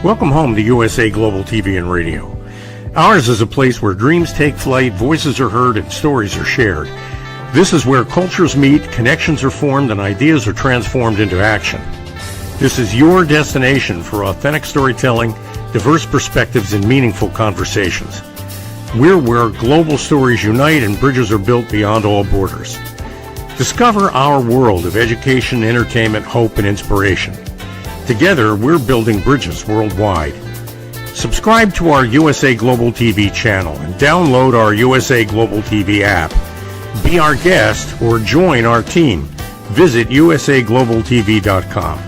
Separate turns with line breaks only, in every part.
Welcome home to USA Global TV and Radio. Ours is a place where dreams take flight, voices are heard, and stories are shared. This is where cultures meet, connections are formed, and ideas are transformed into action. This is your destination for authentic storytelling, diverse perspectives, and meaningful conversations. We're where global stories unite and bridges are built beyond all borders. Discover our world of education, entertainment, hope, and inspiration. Together, we're building bridges worldwide. Subscribe to our USA Global TV channel and download our USA Global TV app. Be our guest or join our team. Visit usaglobaltv.com.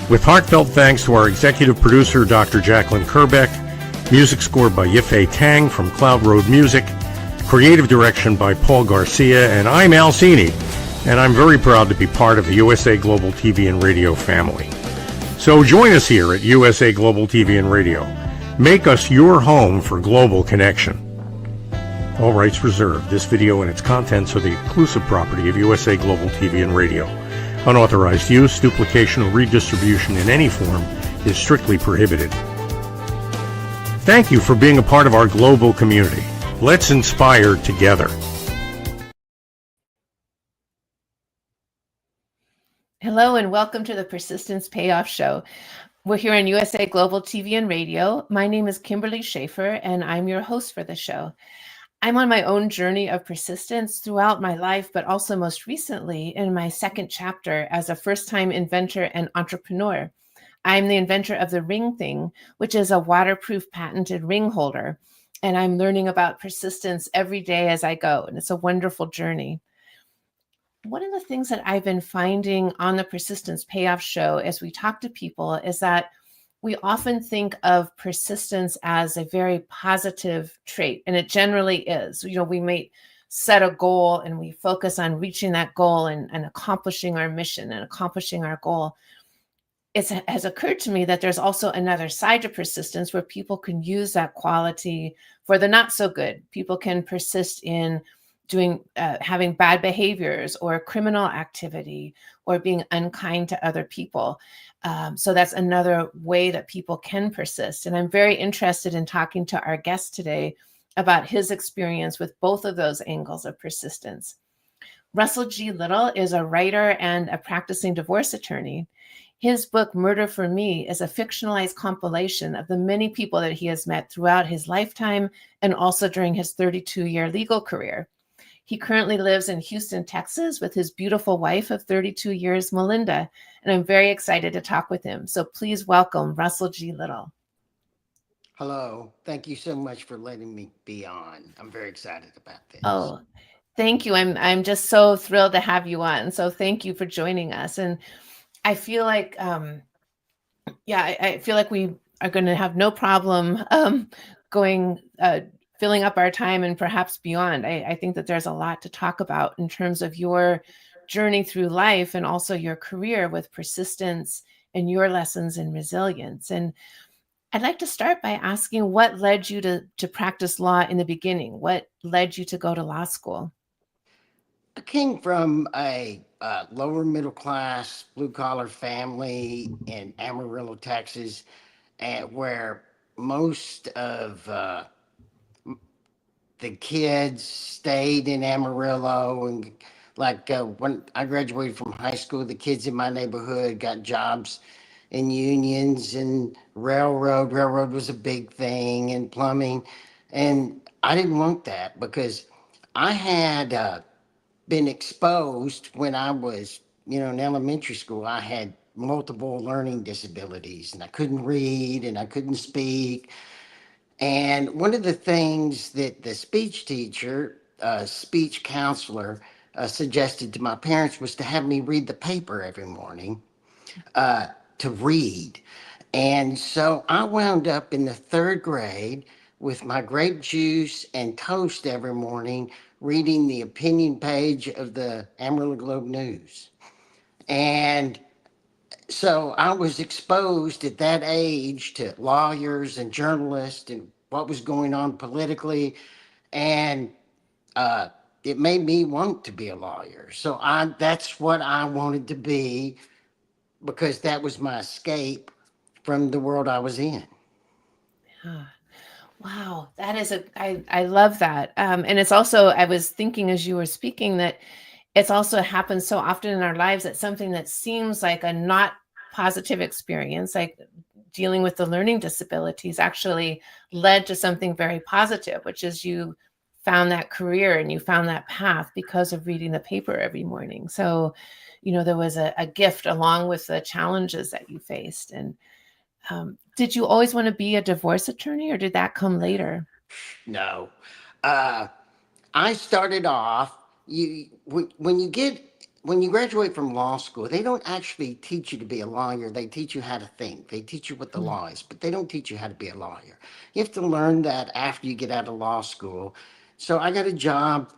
With heartfelt thanks to our executive producer, Dr. Jacqueline Kerbeck, music scored by Yifei Tang from Cloud Road Music, creative direction by Paul Garcia, and I'm Al Cini, and I'm very proud to be part of the USA Global TV and Radio family. So join us here at USA Global TV and Radio. Make us your home for global connection. All rights reserved. This video and its contents are the exclusive property of USA Global TV and Radio. Unauthorized use, duplication, or redistribution in any form is strictly prohibited. Thank you for being a part of our global community. Let's inspire together.
Hello and welcome to the Persistence Payoff Show. We're here on USA Global TV and Radio. My name is Kimberly Schafer and I'm your host for the show. I'm on my own journey of persistence throughout my life, but also most recently in my second chapter as a first-time inventor and entrepreneur. I'm the inventor of the Ring Thing, which is a waterproof patented ring holder. And I'm learning about persistence every day as I go. And it's a wonderful journey. One of the things that I've been finding on the Persistence Payoff Show as we talk to people is that we often think of persistence as a very positive trait, and it generally is. You know, we may set a goal and we focus on reaching that goal and accomplishing our mission and accomplishing our goal. It has occurred to me that there's also another side to persistence where people can use that quality for the not so good. People can persist in having bad behaviors or criminal activity or being unkind to other people. So that's another way that people can persist. And I'm very interested in talking to our guest today about his experience with both of those angles of persistence. Russell G. Little is a writer and a practicing divorce attorney. His book, Murder for Me, is a fictionalized compilation of the many people that he has met throughout his lifetime and also during his 32-year legal career. He currently lives in Houston, Texas with his beautiful wife of 32 years, Melinda, and I'm very excited to talk with him. So please welcome Russell G. Little.
Hello. Thank you so much for letting me be on. I'm very excited about this.
Oh, thank you. I'm just so thrilled to have you on. So thank you for joining us. And I feel like, I feel like we are going to have no problem filling up our time and perhaps beyond. I think that there's a lot to talk about in terms of your journey through life and also your career with persistence and your lessons in resilience. And I'd like to start by asking what led you to practice law in the beginning? What led you to go to law school?
I came from a lower middle class, blue collar family in Amarillo, Texas, where most of the kids stayed in Amarillo. And when I graduated from high school, the kids in my neighborhood got jobs in unions and railroad. Railroad was a big thing, and plumbing. And I didn't want that because I had been exposed when I was, in elementary school. I had multiple learning disabilities and I couldn't read and I couldn't speak. And one of the things that the speech teacher, speech counselor, suggested to my parents was to have me read the paper every morning, to read. And so I wound up in the third grade with my grape juice and toast every morning, reading the opinion page of the Amarillo Globe News. And so I was exposed at that age to lawyers and journalists and what was going on politically. And it made me want to be a lawyer. So that's what I wanted to be, because that was my escape from the world I was in.
Ah, wow, that is I love that. And it's also, I was thinking as you were speaking that it's also happens so often in our lives that something that seems like a not positive experience, like dealing with the learning disabilities, actually led to something very positive, which is you found that career and you found that path because of reading the paper every morning. So, there was a gift along with the challenges that you faced. And did you always want to be a divorce attorney, or did that come later?
No. Uh, I started off, when you graduate from law school, they don't actually teach you to be a lawyer. They teach you how to think. They teach you what the
Mm.
law is, but they don't teach you how to be a lawyer. You have to learn that after you get out of law school. So I got a job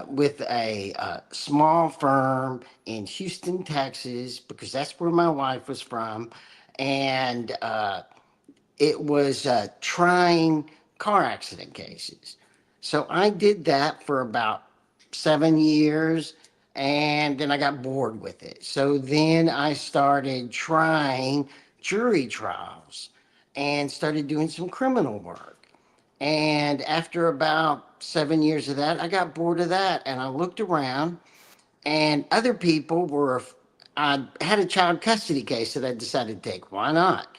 with a small firm in Houston, Texas, because that's where my wife was from. And it was trying car accident cases. So I did that for about 7 years, and then I got bored with it. So then I started trying jury trials and started doing some criminal work. And after about 7 years of that, I got bored of that, and I looked around, and other people were. I had a child custody case that I decided to take. Why not?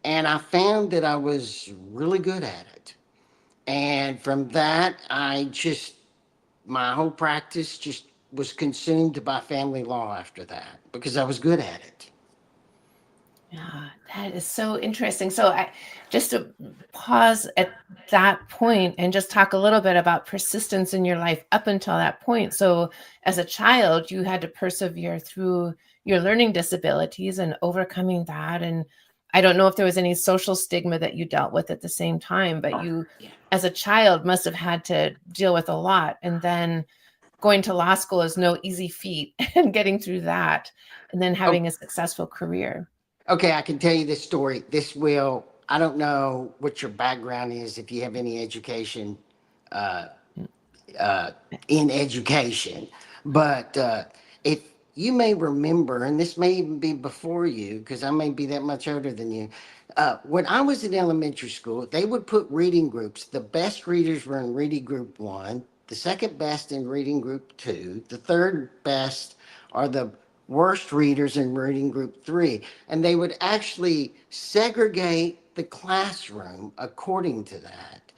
And I found that I was really good at it. And from that, my whole practice just was consumed by family law after that because I was good at it.
Yeah, that is so interesting. So I just to pause at that point and just talk a little bit about persistence in your life up until that point. So as a child, you had to persevere through your learning disabilities and overcoming that. And I don't know if there was any social stigma that you dealt with at the same time, but you
Yeah.
as a child must have had to deal with a lot. And then going to law school is no easy feat and getting through that and then
Oh,
having a successful career.
okay, I can tell you this story. I don't know what your background is, if you have any education uh, uh, in education. But if you may remember, and this may even be before you, because I may be that much older than you. When I was in elementary school, they would put reading groups. The best readers were in reading group one, the second best in reading group two, the third best are the worst readers in reading group three. And they would actually segregate the classroom according to that.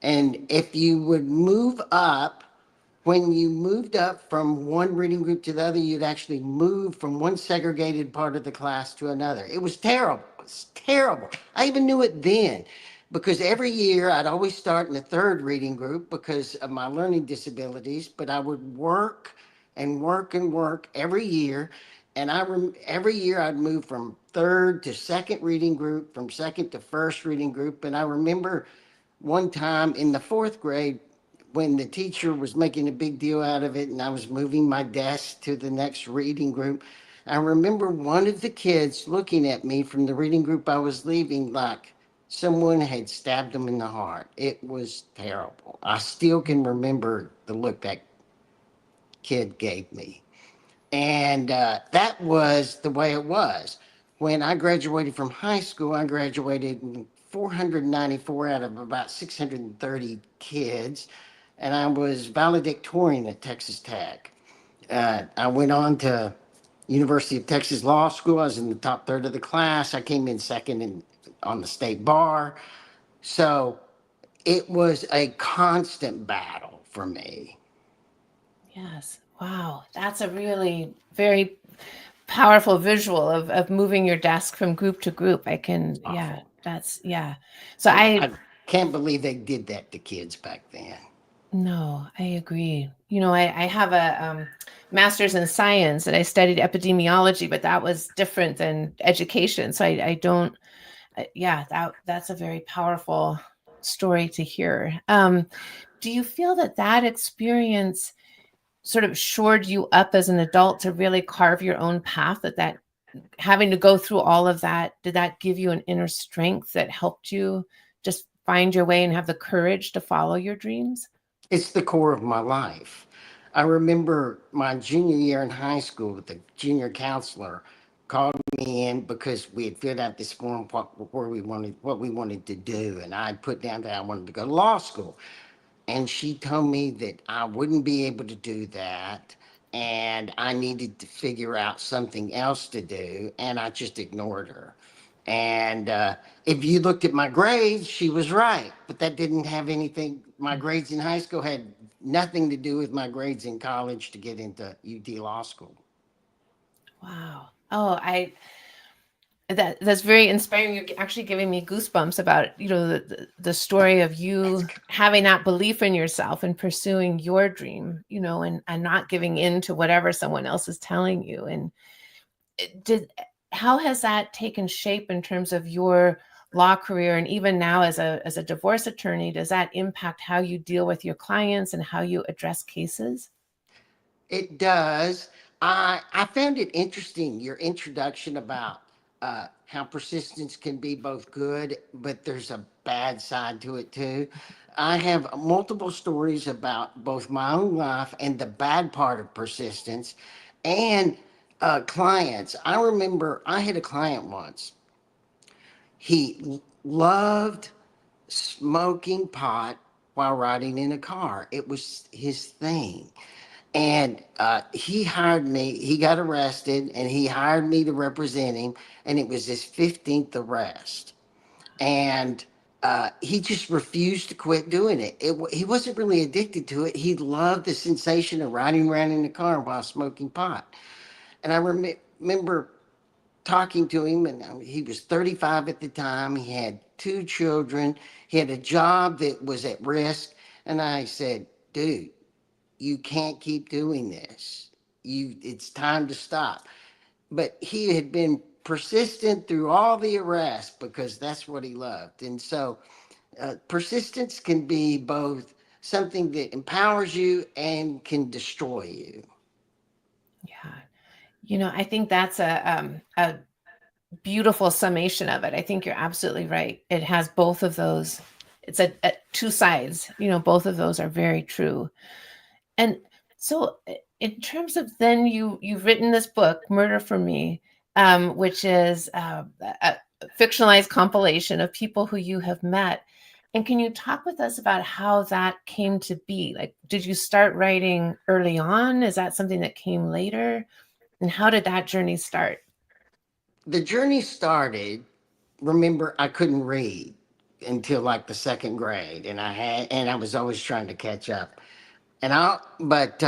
And if you would move up, when you moved up from one reading group to the other, you'd actually move from one segregated part of the class to another. It was terrible. It was terrible. I even knew it then because every year I'd always start in the third reading group because of my learning disabilities, but I would work and work and work every year. And every year I'd move from third to second reading group, from second to first reading group. And I remember one time in the fourth grade when the teacher was making a big deal out of it and I was moving my desk to the next reading group. I remember one of the kids looking at me from the reading group I was leaving like someone had stabbed him in the heart. It was terrible. I still can remember the look that kid gave me. And that was the way it was. When I graduated from high school, I graduated in 494 out of about 630 kids, and I was valedictorian at Texas Tech. I went on to University of Texas Law School. I was in the top third of the class. I came in second on the state bar. So it was a constant battle for me.
Yes. Wow. That's a really very powerful visual of moving your desk from group to group. Yeah,
Awful.
yeah. So I,
I can't believe they did that to kids back then.
no, I agree. I have a master's in science and I studied epidemiology, but that was different than education. So I don't, yeah, that's a very powerful story to hear. Do you feel that experience sort of shored you up as an adult to really carve your own path, that having to go through all of that, did that give you an inner strength that helped you just find your way and have the courage to follow your dreams?
It's the core of my life. I remember my junior year in high school with the junior counselor. called me in because we had filled out this form what we wanted to do, and I put down that I wanted to go to law school. And she told me that I wouldn't be able to do that and I needed to figure out something else to do, and I just ignored her. And if you looked at my grades, she was right, but that didn't have anything. My grades in high school had nothing to do with my grades in college to get into UT Law School.
Wow. Oh, that's very inspiring. You're actually giving me goosebumps about, the story of you having that belief in yourself and pursuing your dream, and not giving in to whatever someone else is telling you. And how has that taken shape in terms of your law career? And even now as a divorce attorney, does that impact how you deal with your clients and how you address cases?
It does. I found it interesting, your introduction about how persistence can be both good, but there's a bad side to it too. I have multiple stories about both my own life and the bad part of persistence and clients. I remember I had a client once. He loved smoking pot while riding in a car. It was his thing. And he hired me. He got arrested and he hired me to represent him. And it was his 15th arrest. And he just refused to quit doing it. He wasn't really addicted to it. He loved the sensation of riding around in the car while smoking pot. And I remember talking to him, and he was 35 at the time. He had two children. He had a job that was at risk. And I said, dude, you can't keep doing this. It's time to stop. But he had been persistent through all the arrests because that's what he loved. And so persistence can be both something that empowers you and can destroy you.
Yeah. I think that's a beautiful summation of it. I think you're absolutely right. It has both of those. It's a two sides. Both of those are very true. And so, in terms of then you've written this book, Murder for Me, which is a fictionalized compilation of people who you have met. And can you talk with us about how that came to be? Like, did you start writing early on? Is that something that came later? And how did that journey start?
The journey started, remember, I couldn't read until like the second grade, and I was always trying to catch up. But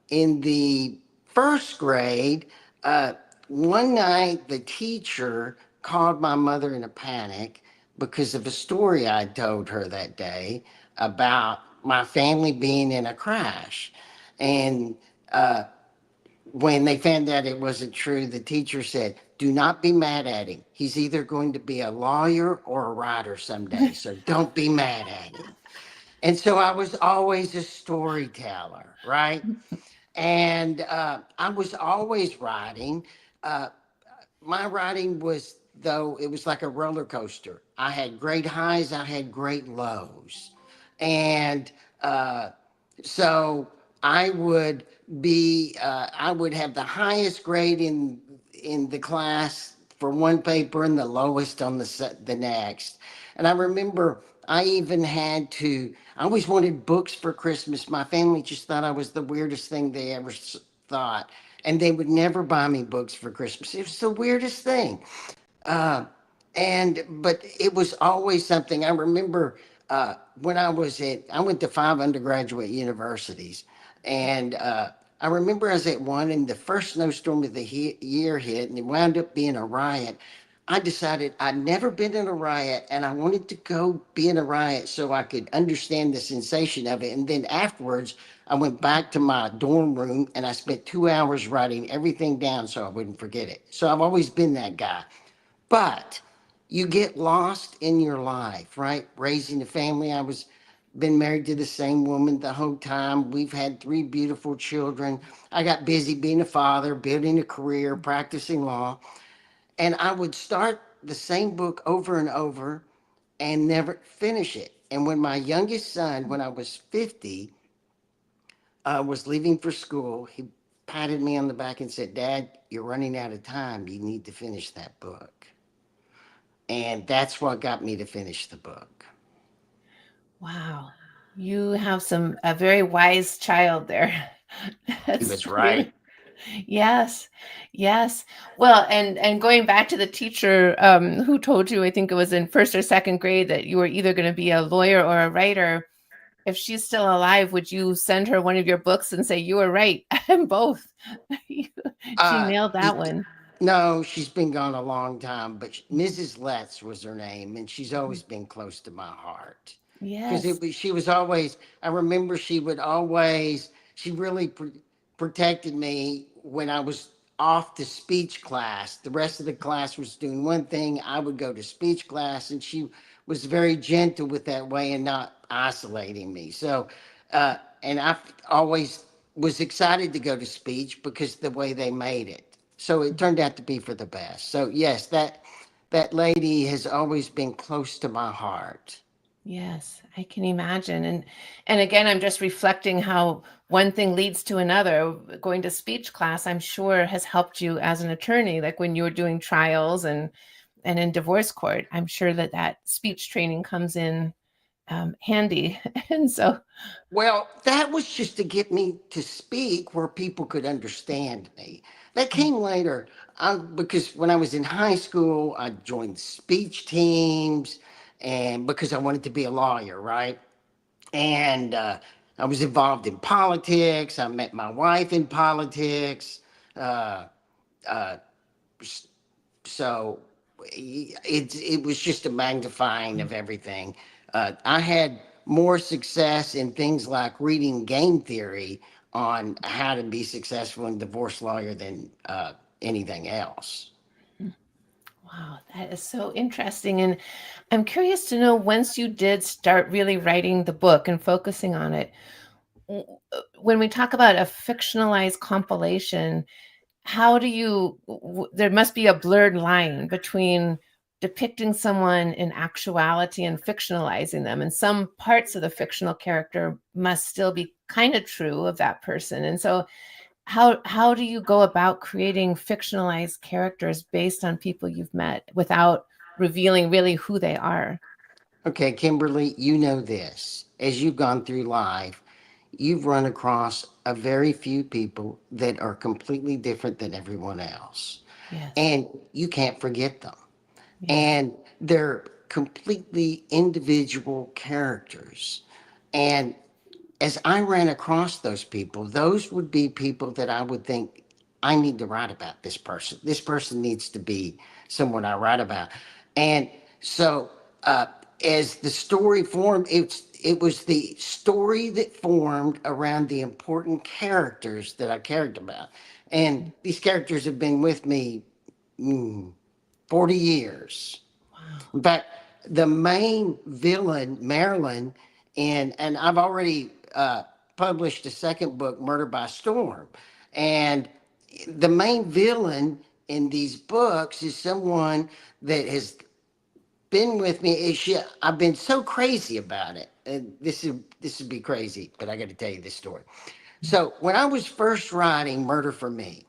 in the first grade, uh, one night the teacher called my mother in a panic because of a story I told her that day about my family being in a crash. And when they found out it wasn't true, the teacher said, do not be mad at him. He's either going to be a lawyer or a writer someday, so don't be mad at him. And so I was always a storyteller, right? And I was always writing. Uh, my writing was, though, it was like a roller coaster. I had great highs, I had great lows. And uh, so I would have the highest grade in the class for one paper and the lowest on the next. And I remember I even had to, I always wanted books for Christmas. My family just thought I was the weirdest thing they ever thought. And they would never buy me books for Christmas. It was the weirdest thing. Uh, but it was always something. I remember when I went to 5 undergraduate universities, and I remember I was at one, and the first snowstorm of the year hit, and it wound up being a riot. I decided I'd never been in a riot, and I wanted to go be in a riot so I could understand the sensation of it. And then afterwards, I went back to my dorm room and I spent 2 hours writing everything down so I wouldn't forget it. So I've always been that guy. But you get lost in your life, right? Raising a family. I was been married to the same woman the whole time. We've had 3 beautiful children. I got busy being a father, building a career, practicing law, and I would start the same book over and over and never finish it. And when my youngest son, when I was 50, was leaving for school, patted me on the back and said, "Dad, you're running out of time. You need to finish that book." And that's what got me to finish the book.
Wow. You have a very wise child there.
He
That's
was
really,
right.
yes, yes. Well, and going back to the teacher who told you, I think it was in first or second grade, that you were either going to be a lawyer or a writer. If she's still alive, would you send her one of your books and say, "You were right, I'm both"? She
Uh,
nailed that
y-
one.
no, she's been gone a long time, but Mrs. Letts was her name, and she's
Mhm.
always been close to my heart. Because
Yes.
she was always, I remember she would always, she really protected me when I was off to speech class. The rest of the class was doing one thing, I would go to speech class, and she was very gentle with that way and not isolating me. So, and I always was excited to go to speech because the way they made it. So it turned out to be for the best. So yes, that lady has always been close to my heart.
Yes, I can imagine. And again, I'm just reflecting how one thing leads to another. Going to speech class, I'm sure, has helped you as an attorney, like when you were doing trials and in divorce court. I'm sure that speech training comes in handy. And so,
Well, that was just to get me to speak where people could understand me. That
mm,
came later because when I was in high school, I joined speech teams and because I wanted to be a lawyer, right? And I was involved in politics. I met my wife in politics. Uh, uh, so it was just a magnifying
mm,
of everything. I had more success in things like reading game theory on how to be successful in divorce lawyer than anything else.
mm. Wow, that is so interesting. And I'm curious to know, once you did start really writing the book and focusing on it, when we talk about a fictionalized compilation, how do you there must be a blurred line between depicting someone in actuality and fictionalizing them, and some parts of the fictional character must still be kind of true of that person. And so how do you go about creating fictionalized characters based on people you've met without revealing really who they are?
Okay, Kimberly, you know this. As you've gone through life, you've run across a very few people that are completely different than everyone else.
Yes.
And you can't forget them.
Yes.
And they're completely individual characters. And as I ran across those people, those would be people that I would think, I need to write about this person. This person needs to be someone I write about. And so, uh, as the story formed, it was the story that formed around the important characters that I cared about. And these characters have been with me 40 years.
Wow.
In fact, the main villain, Marilyn, and I've already published a second book, Murder by Storm. And the main villain in these books is someone that has been with me. I've been so crazy about it. And this would be crazy, but I got to tell you this story. So when I was first writing Murder for Me,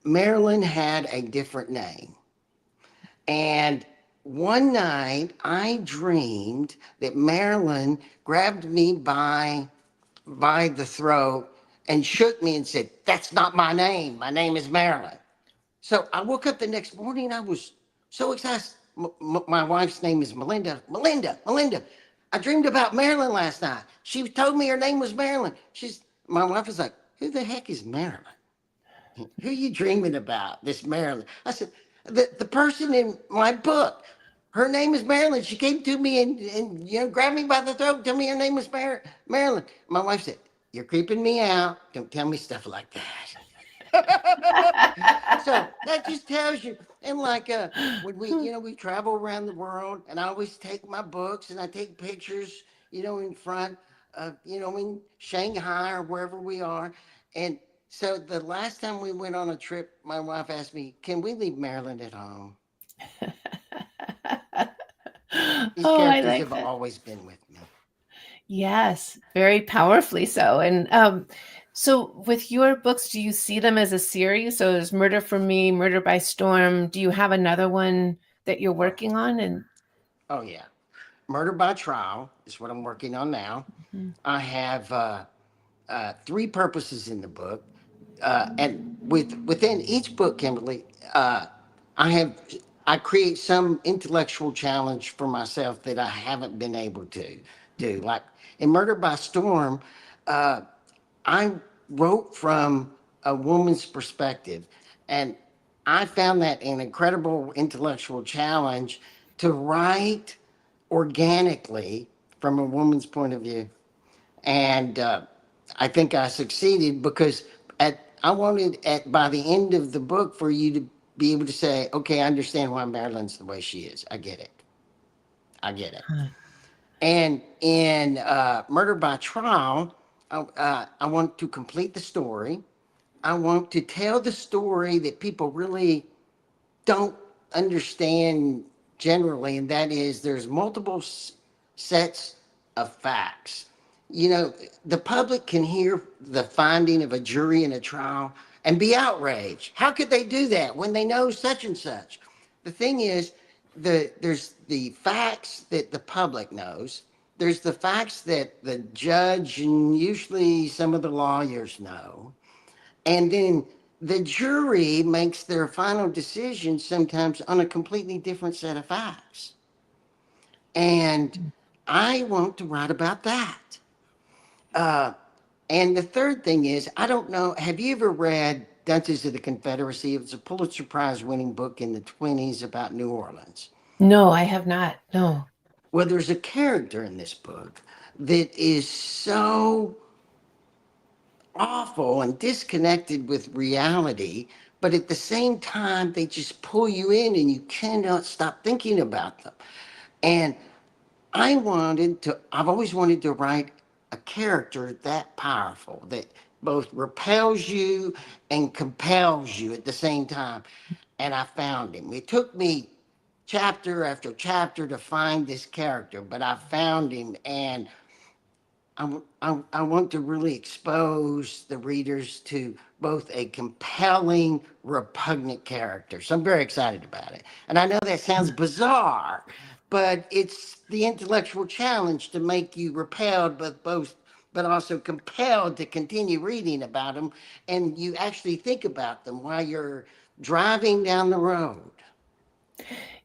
Marilyn had a different name. And one night I dreamed that Marilyn grabbed me by the throat and shook me and said, "That's not my name. My name is Marilyn." So I woke up the next morning. I was so excited. My wife's name is Melinda. Melinda, Melinda. I dreamed about Marilyn last night. She told me her name was Marilyn. My wife was like, "Who the heck is Marilyn? Who are you dreaming about, this Marilyn?" I said, the person in my book, her name is Marilyn. She came to me and grabbed me by the throat, told me her name was Marilyn. My wife said, "You're creeping me out. Don't tell me stuff like that." So that just tells you. And like when we travel around the world, and I always take my books and I take pictures, in front of, in Shanghai or wherever we are. And so the last time we went on a trip, my wife asked me, "Can we leave Maryland at home?" These
Oh, I
characters
like
have
that.
always been with me.
Yes, very powerfully so. And So with your books, do you see them as a series? So there's Murder for Me, Murder by Storm. Do you have another one that you're working on? And
Oh yeah, Murder by Trial is what I'm working on now.
Mhm.
I have three purposes in the book, and within each book, Kimberly, I have I create some intellectual challenge for myself that I haven't been able to do. Like in Murder by Storm, uh, I wrote from a woman's perspective, and I found that an incredible intellectual challenge to write organically from a woman's point of view. And I think I succeeded because I wanted at by the end of the book for you to be able to say, okay, I understand why Marilyn's the way she is. I get it. I get it.
Huh.
And in Murder by Trial, I want to complete the story. I want to tell the story that people really don't understand generally, and that is there's multiple sets of facts. You know, the public can hear the finding of a jury in a trial and be outraged. How could they do that when they know such and such? The thing is, there's the facts that the public knows. There's the facts that the judge and usually some of the lawyers know. And then the jury makes their final decision sometimes on a completely different set of facts. And I want to write about that. Uh, and the third thing is, I don't know, have you ever read Dunces of the Confederacy? It was a Pulitzer Prize winning book in the 20s about New Orleans.
No, I have not. No.
Well, there's a character in this book that is so awful and disconnected with reality, but at the same time, they just pull you in and you cannot stop thinking about them. And I've always wanted to write a character that powerful that both repels you and compels you at the same time. And I found him. It took me chapter after chapter to find this character, but I found him. And I want to really expose the readers to both a compelling, repugnant character. So I'm very excited about it. And I know that sounds bizarre, but it's the intellectual challenge to make you repelled, but also compelled to continue reading about them. And you actually think about them while you're driving down the road.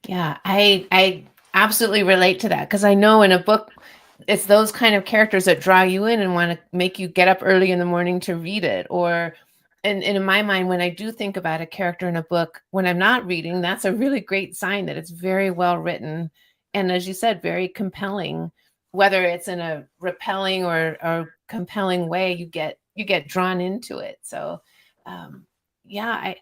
Yeah, I absolutely relate to that because I know in a book, it's those kind of characters that draw you in and want to make you get up early in the morning to read it. Or, and in my mind, when I do think about a character in a book, when I'm not reading, that's a really great sign that it's very well written. And as you said, very compelling, whether it's in a repelling or compelling way, you get drawn into it. So, um, yeah,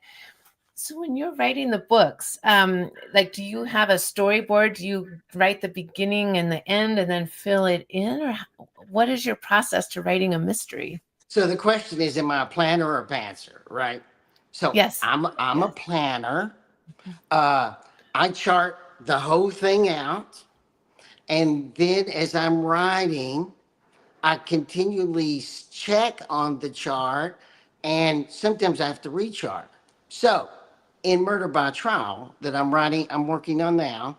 so when you're writing the books, like, do you have a storyboard? Do you write the beginning and the end and then fill it in, or what is your process to writing a mystery?
So the question is, am I a planner or a pantser, right? So
Yes.
I'm a
Yes.
planner. Uh, I chart the whole thing out. And then as I'm writing, I continually check on the chart and sometimes I have to rechart. So in Murder by Trial that I'm working on now,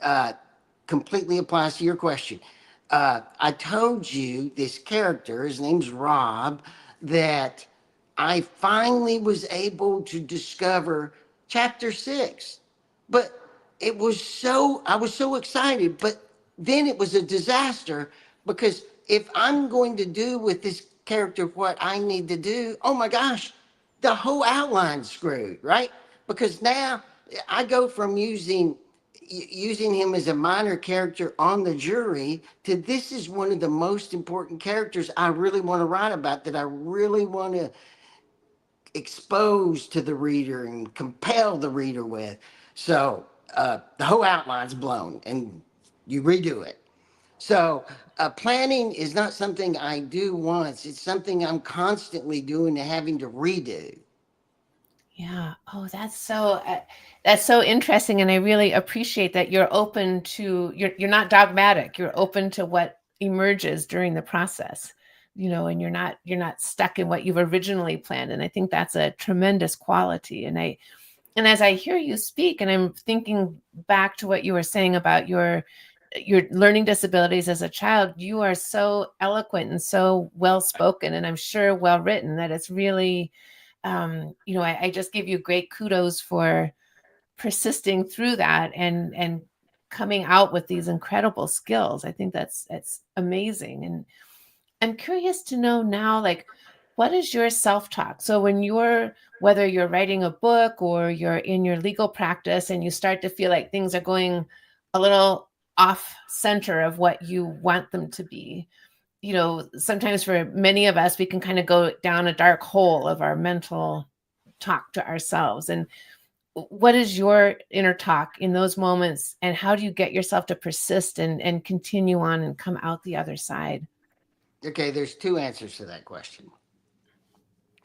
uh, completely applies to your question. I told you this character, his name's Rob, that I finally was able to discover chapter 6. But I was so excited, but then it was a disaster because if I'm going to do with this character what I need to do, oh my gosh, the whole outline's screwed, right? Because now I go from using him as a minor character on the jury to this is one of the most important characters I really want to write about, that I really want to expose to the reader and compel the reader with. So the whole outline's blown and you redo it. So planning is not something I do once. It's something I'm constantly doing and having to redo.
Yeah. Oh, that's so interesting, and I really appreciate that you're open to you're not dogmatic. You're open to what emerges during the process. and you're not stuck in what you've originally planned. And I think that's a tremendous quality. And as I hear you speak, and I'm thinking back to what you were saying about your learning disabilities as a child, you are so eloquent and so well spoken, and I'm sure well written, that it's really, I just give you great kudos for persisting through that and coming out with these incredible skills. I think that's amazing. And I'm curious to know now, like, what is your self-talk? So whether you're writing a book or you're in your legal practice and you start to feel like things are going a little off center of what you want them to be, sometimes for many of us, we can kind of go down a dark hole of our mental talk to ourselves. And what is your inner talk in those moments? And how do you get yourself to persist and continue on and come out the other side?
Okay, there's two answers to that question.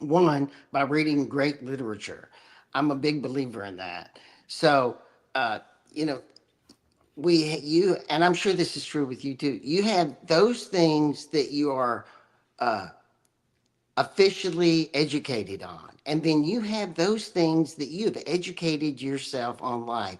One, by reading great literature. I'm a big believer in that. So, uh, you know, and I'm sure this is true with you too. You have those things that you are uh, officially educated on, and then you have those things that you have educated yourself on life,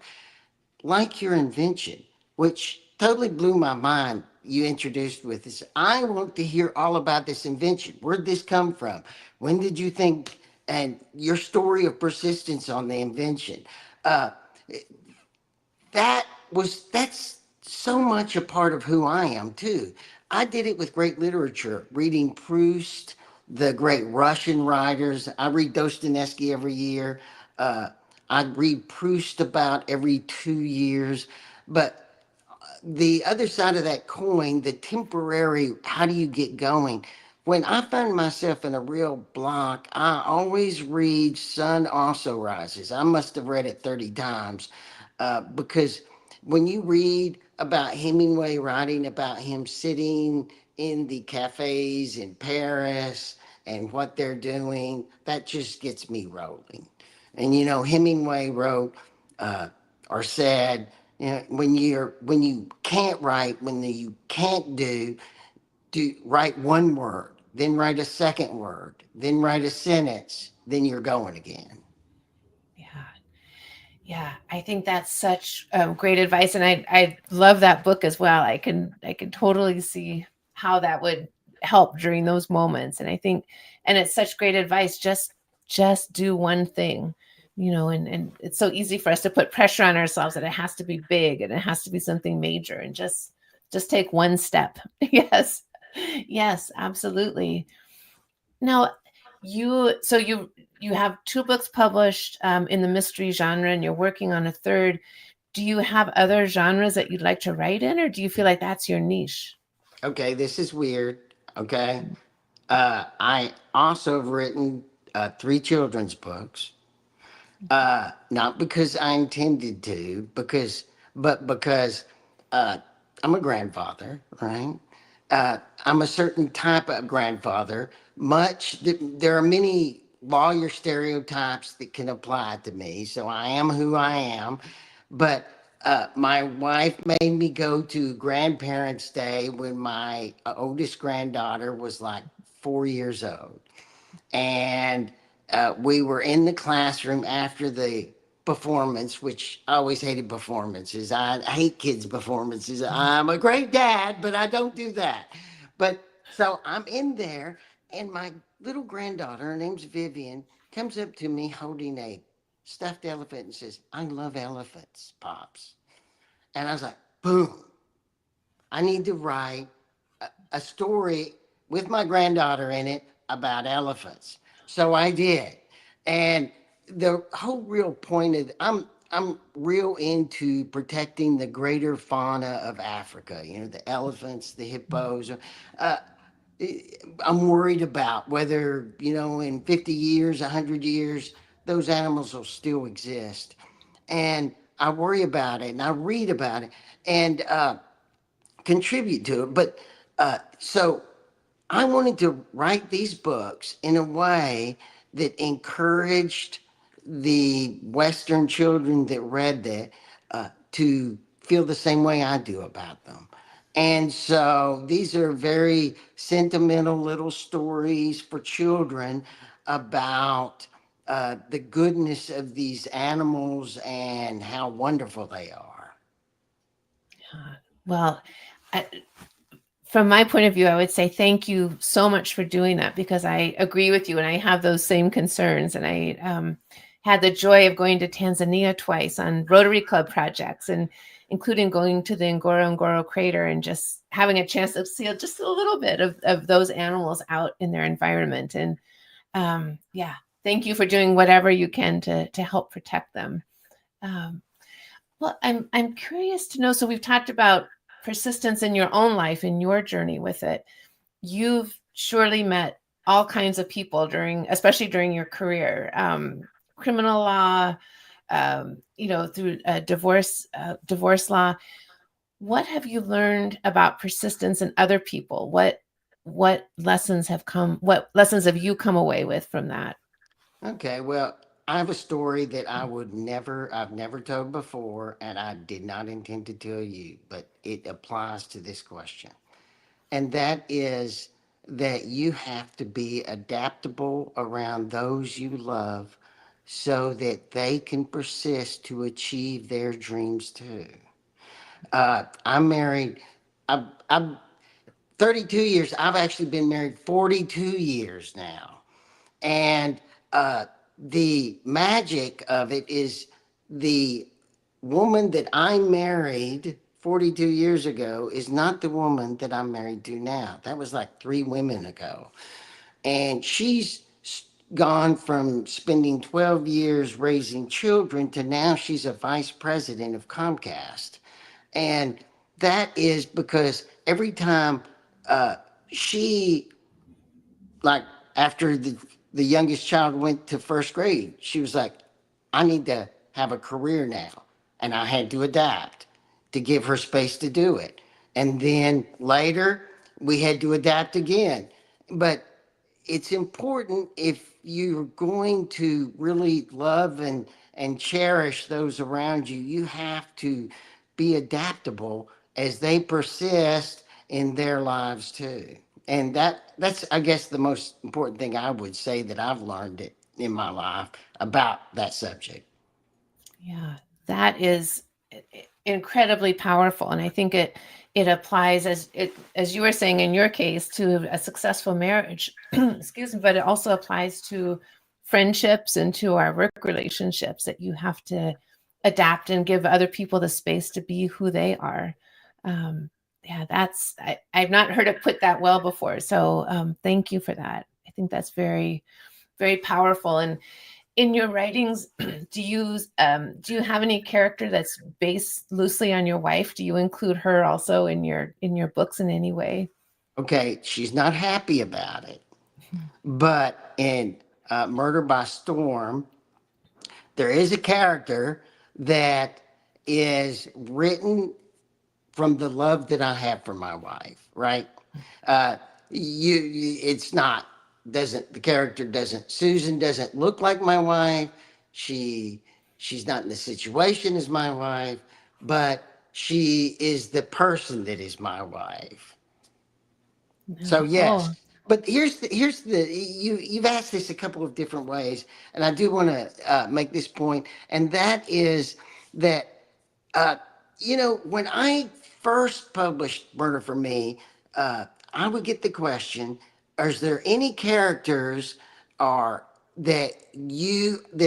like your invention, which totally blew my mind. You introduced with this. I want to hear all about this invention. Where'd this come from? When did you think? And your story of persistence on the invention. Uh, that's so much a part of who I am too. I did it with great literature, reading Proust, the great Russian writers. I read Dostoevsky every year. Uh, I read Proust about every 2 years. But the other side of that coin, the temporary, how do you get going? When I find myself in a real block, I always read Sun Also Rises. I must have read it 30 times because when you read about Hemingway writing about him sitting in the cafes in Paris and what they're doing, that just gets me rolling. And Hemingway wrote uh, or said, when you can't write, when you can't do write one word, then write a second word, then write a sentence, then you're going again.
Yeah. Yeah, I think that's such great advice, and I love that book as well. I can totally see how that would help during those moments, and I think, and it's such great advice. Just do one thing, and it's so easy for us to put pressure on ourselves that it has to be big and it has to be something major, and just take one step. Yes, yes, absolutely. Now, you have two books published in the mystery genre, and you're working on a third. Do you have other genres that you'd like to write in, or do you feel like that's your niche?
Okay, this is weird. Okay. I also have written three children's books. Not because I intended to, but because uh, I'm a grandfather, right? I'm a certain type of grandfather. There are many lawyer stereotypes that can apply to me, so I am who I am. But my wife made me go to Grandparents' Day when my oldest granddaughter was like 4 years old, and we were in the classroom after the performance, which I always hated performances. I hate kids' performances. I'm a great dad, but I don't do that. But so I'm in there, and my little granddaughter, her name's Vivian, comes up to me holding a stuffed elephant and says, "I love elephants, Pops." And I was like, boom, I need to write a story with my granddaughter in it about elephants. So I did. And the whole real point of I'm real into protecting the greater fauna of Africa, the elephants, the hippos. Uh, I'm worried about whether, in 50 years, 100 years, those animals will still exist. And I worry about it and I read about it and contribute to it. But so I wanted to write these books in a way that encouraged the Western children that read that to feel the same way I do about them. And so these are very sentimental little stories for children about the goodness of these animals and how wonderful they are.
Well, I, from my point of view, I would say thank you so much for doing that, because I agree with you and I have those same concerns. And I had the joy of going to Tanzania twice on Rotary Club projects, and including going to the Ngorongoro crater and just having a chance to see just a little bit of those animals out in their environment. And yeah, thank you for doing whatever you can to help protect them. Um, well, I'm curious to know. So we've talked about persistence in your own life, in your journey with it. You've surely met all kinds of people especially during your career, criminal law, through divorce law. What have you learned about persistence in other people? What lessons have you come away with from that?
Okay, well, I have a story that I've never told before, and I did not intend to tell you, but it applies to this question. And that is that you have to be adaptable around those you love so that they can persist to achieve their dreams too. I'm married. I'm 32 years. I've actually been married 42 years now. And the magic of it is the woman that I married 42 years ago is not the woman that I'm married to now. That was like 3 women ago. And she's gone from spending 12 years raising children to now she's a vice president of Comcast. And that is because every time uh, she like after the youngest child went to first grade, she was like, I need to have a career now. And I had to adapt to give her space to do it. And then later, we had to adapt again. But it's important if you're going to really love and cherish those around you, you have to be adaptable as they persist in their lives too. And that's I guess the most important thing I would say that I've learned it in my life about that subject.
Yeah, that is incredibly powerful, and I think it applies as you were saying in your case to a successful marriage. Excuse me, but it also applies to friendships and to our work relationships, that you have to adapt and give other people the space to be who they are. Um, yeah, I've not heard it put that well before. So thank you for that. I think that's very, very powerful. And in your writings, do you have any character that's based loosely on your wife? Do you include her also in your books in any way?
Okay, she's not happy about it, but in Murder by Storm, there is a character that is written from the love that I have for my wife, right? Uh, it's not, doesn't, the character doesn't, Susan doesn't look like my wife. She, she's not in the situation as my wife, but she is the person that is my wife. So
No.
yes,
Oh,
but you've asked this a couple of different ways, and I do want to make this point, and that is that uh, when I first published Murder for Me, I would get the question: is there any characters are that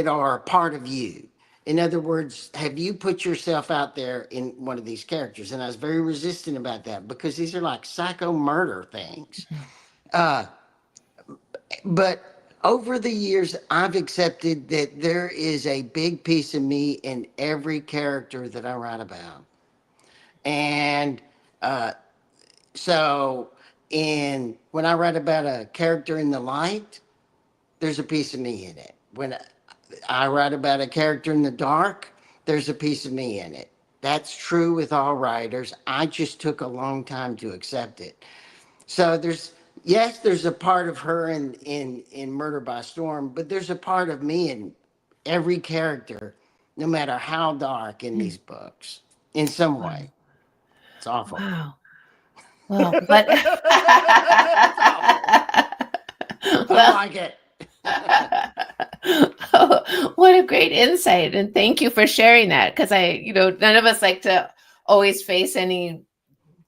are a part of you? In other words, have you put yourself out there in one of these characters? And I was very resistant about that because these are like psycho murder things. Uh, but over the years, I've accepted that there is a big piece of me in every character that I write about. And uh, so when I write about a character in the light, there's a piece of me in it. When I write about a character in the dark, there's a piece of me in it. That's true with all writers. I just took a long time to accept it. So there's a part of her in Murder by Storm, but there's a part of me in every character, no matter how dark in these books, in some
wow.
way. It's awful.
Wow. Well, but
I
well,
like it.
oh, what a great insight. And thank you for sharing that. Because none of us like to always face any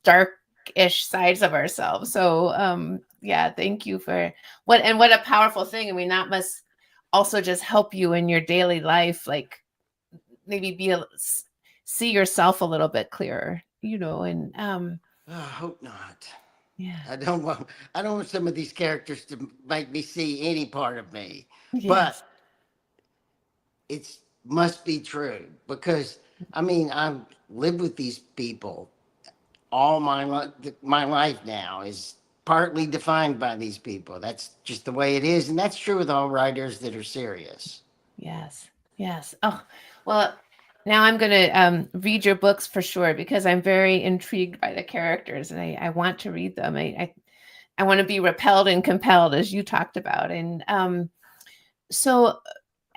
dark-ish sides of ourselves. So yeah, thank you for what a powerful thing. I mean, that must also just help you in your daily life, like maybe see yourself a little bit clearer, and
I hope not.
yeah.
I don't want some of these characters to make me see any part of me.
Yes.
But it must be true because I mean I've lived with these people all my life now is partly defined by these people. That's just the way it is, and that's true with all writers that are serious.
Yes. Yes. Oh, well, now I'm going to read your books for sure because I'm very intrigued by the characters and I want to read them. I want to be repelled and compelled, as you talked about. And so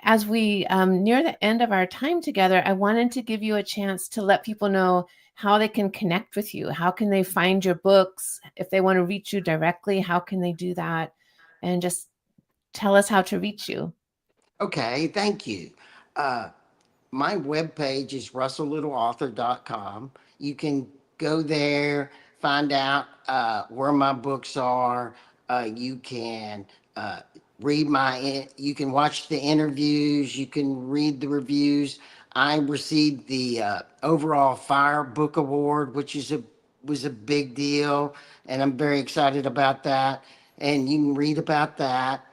as we near the end of our time together, I wanted to give you a chance to let people know how they can connect with you. How can they find your books? If they want to reach you directly, how can they do that? And just tell us how to reach you.
Okay, thank you. My webpage is russelllittleauthor.com. You can go there, find out where my books are. You can you can watch the interviews, you can read the reviews. I received the overall Fire Book Award, which was a big deal, and I'm very excited about that. And you can read about that.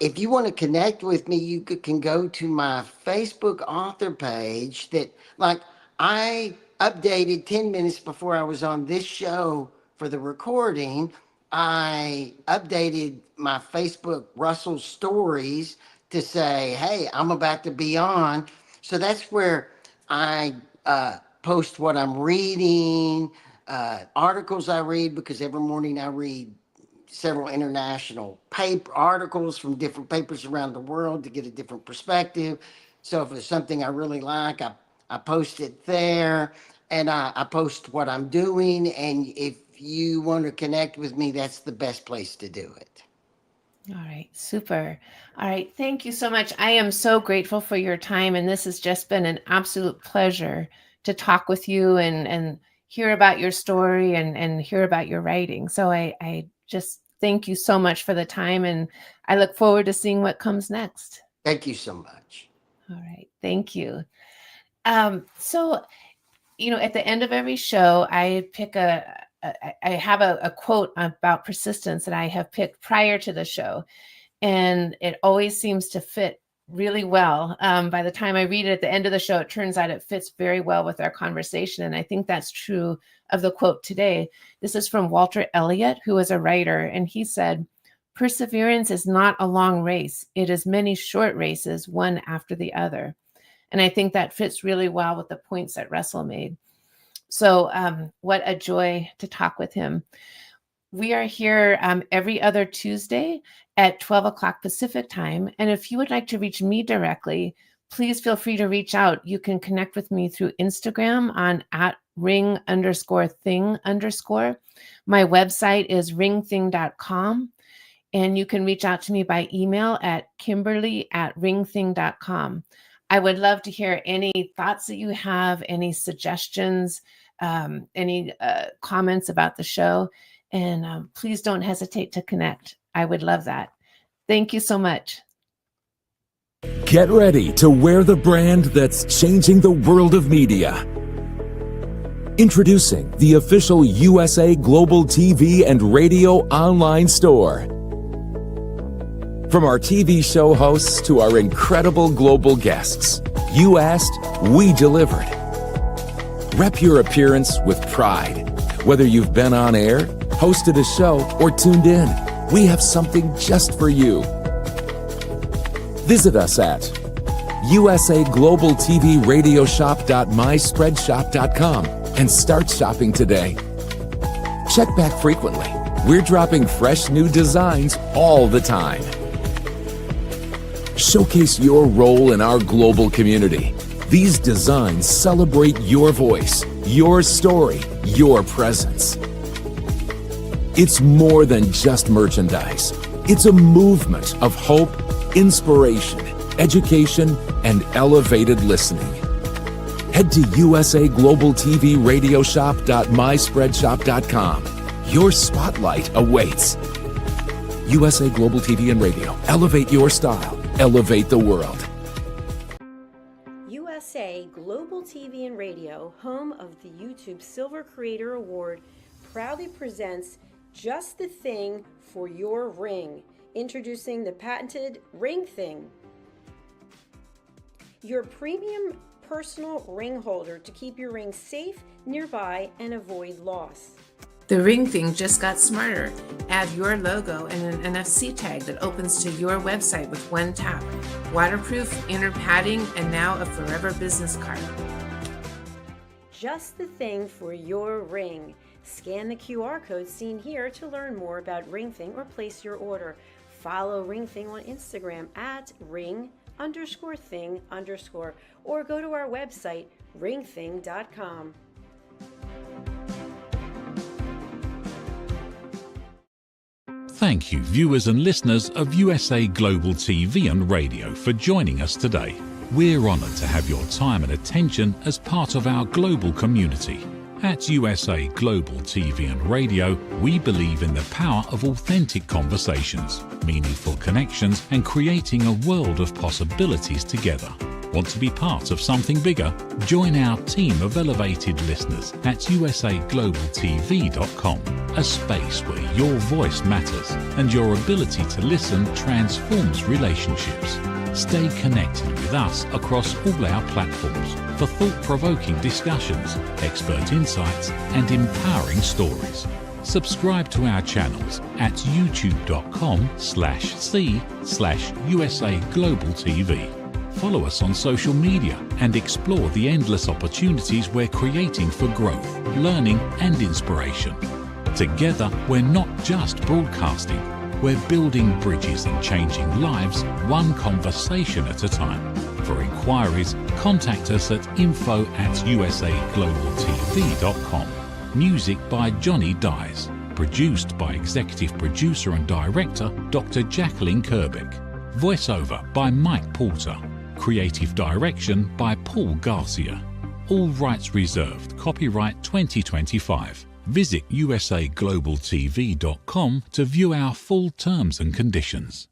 If you want to connect with me, you can go to my Facebook author page that, like, I updated 10 minutes before I was on this show for the recording. I updated my Facebook Russell stories to say, hey, I'm about to be on. So that's where I post what I'm reading, articles I read, because every morning I read several international paper articles from different papers around the world to get a different perspective. So if it's something I really like, I post it there, and I post what I'm doing. And if you want to connect with me, that's the best place to do it.
All right, super. All right, thank you so much. I am so grateful for your time, and this has just been an absolute pleasure to talk with you and hear about your story and hear about your writing. So I just thank you so much for the time, and I look forward to seeing what comes next.
Thank you so much.
All right, thank you. So, at the end of every show, I pick I have a quote about persistence that I have picked prior to the show, and it always seems to fit really well. By the time I read it at the end of the show, it turns out it fits very well with our conversation. And I think that's true of the quote today. This is from Walter Elliott, who is a writer. And he said, "Perseverance is not a long race. It is many short races, one after the other." And I think that fits really well with the points that Russell made. So what a joy to talk with him. We are here every other Tuesday at 12 o'clock Pacific time. And if you would like to reach me directly, please feel free to reach out. You can connect with me through Instagram on @ring_thing_. My website is ringthing.com. And you can reach out to me by email at kimberly@ringthing.com. I would love to hear any thoughts that you have, any suggestions, any comments about the show. And please don't hesitate to connect. I would love that. Thank you so much.
Get ready to wear the brand that's changing the world of media. Introducing the official USA Global TV and Radio online store. From our TV show hosts to our incredible global guests, you asked, we delivered. Rep your appearance with pride. Whether you've been on air, hosted a show, or tuned in, we have something just for you. Visit us at usaglobaltvradioshoп.myspreadshop.com and start shopping today. Check back frequently. We're dropping fresh new designs all the time. Showcase your role in our global community. These designs celebrate your voice, your story, your presence. It's more than just merchandise. It's a movement of hope, inspiration, education, and elevated listening. Head to usaglobaltvradiosshop.myspreadshop.com. Your spotlight awaits. USA Global TV and Radio. Elevate your style. Elevate the world.
USA Global TV and Radio, home of the YouTube Silver Creator Award, proudly presents Just the Thing for Your Ring. Introducing the patented Ring Thing. Your premium personal ring holder to keep your ring safe, nearby, and avoid loss.
The Ring Thing just got smarter. Add your logo and an NFC tag that opens to your website with one tap. Waterproof, inner padding, and now a forever business card.
Just the thing for your ring. Scan the QR code seen here to learn more about Ring Thing or place your order. Follow Ring Thing on Instagram at ring_thing_ or go to our website ringthing.com.
Thank you, viewers and listeners of USA Global TV and Radio, for joining us today. We're honoured to have your time and attention as part of our global community. At USA Global TV and Radio, we believe in the power of authentic conversations, meaningful connections, and creating a world of possibilities together. Want to be part of something bigger? Join our team of elevated listeners at usaglobaltv.com, a space where your voice matters and your ability to listen transforms relationships. Stay connected with us across all our platforms for thought-provoking discussions, expert insights, and empowering stories. Subscribe to our channels at youtube.com/c/USA Global TV. Follow us on social media and explore the endless opportunities we're creating for growth, learning, and inspiration. Together, we're not just broadcasting, we're building bridges and changing lives one conversation at a time. For inquiries, contact us at info@usaglobaltv.com. Music by Johnny Dyes. Produced by Executive Producer and Director Dr. Jacqueline Kerbeck. Voiceover by Mike Porter. Creative Direction by Paul Garcia. All rights reserved. Copyright 2025. Visit usaglobaltv.com to view our full terms and conditions.